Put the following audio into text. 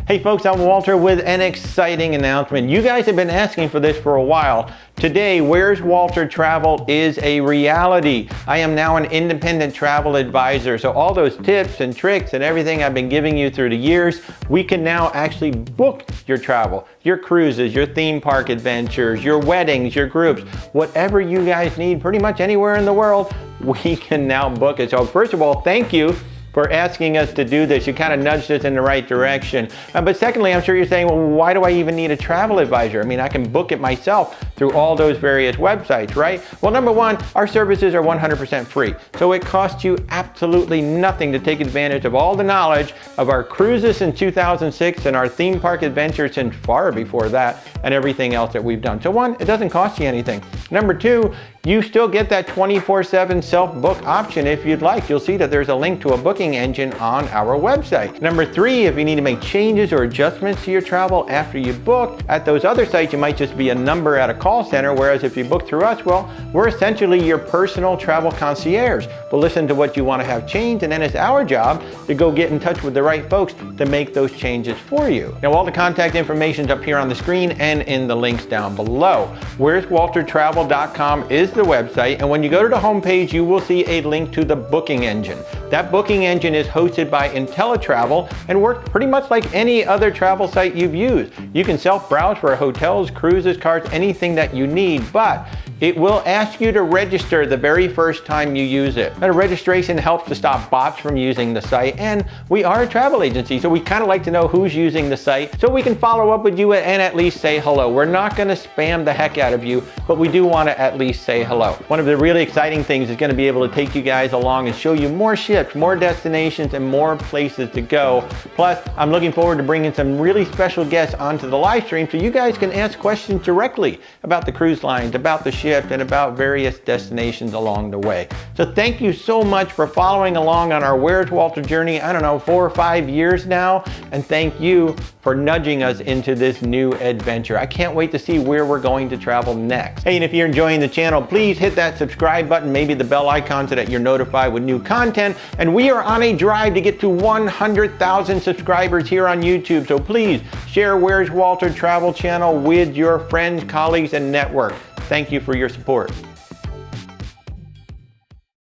Hey folks, I'm Walter with an exciting announcement. You guys have been asking for this for a while. Today, Where's Walter Travel is a reality. I am now an independent travel advisor, so all those tips and tricks and everything I've been giving you through the years, we can now actually book your travel, your cruises, your theme park adventures, your weddings, your groups, whatever you guys need, pretty much anywhere in the world, we can now book it. So first of all, thank you for asking us to do this. You kind of nudged us in the right direction. But secondly, I'm sure you're saying, well, why do I even need a travel advisor? I mean, I can book it myself through all those various websites, right? Well, number one, our services are 100% free. So it costs you absolutely nothing to take advantage of all the knowledge of our cruises in 2006 and our theme park adventures since far before that and everything else that we've done. So one, it doesn't cost you anything. Number two, you still get that 24/7 self-book option if you'd like. You'll see that there's a link to a booking engine on our website. Number three, if you need to make changes or adjustments to your travel after you book, at those other sites you might just be a number at a call center, whereas if you book through us, well, we're essentially your personal travel concierge. We'll listen to what you want to have changed, and then it's our job to go get in touch with the right folks to make those changes for you. Now, all the contact information is up here on the screen and in the links down below. Where'sWalterTravel.com is the website, and when you go to the homepage, you will see a link to the booking engine. That booking engine is hosted by IntelliTravel and works pretty much like any other travel site you've used. You can self-browse for hotels, cruises, cars, anything that you need, but it will ask you to register the very first time you use it. That registration helps to stop bots from using the site, and we are a travel agency, so we kind of like to know who's using the site so we can follow up with you and at least say hello. We're not going to spam the heck out of you, but we do want to at least say hello. One of the really exciting things is going to be able to take you guys along and show you more ships, more destinations, and more places to go. Plus, I'm looking forward to bringing some really special guests onto the live stream so you guys can ask questions directly about the cruise lines, about the ship, and about various destinations along the way. So thank you so much for following along on our Where's Walter journey, I don't know, 4 or 5 years now, and thank you for nudging us into this new adventure. I can't wait to see where we're going to travel next. Hey, and if you're enjoying the channel, please hit that subscribe button, maybe the bell icon so that you're notified with new content. And we are on a drive to get to 100,000 subscribers here on YouTube, so please share Where's Walter Travel channel with your friends, colleagues, and network. Thank you for your support.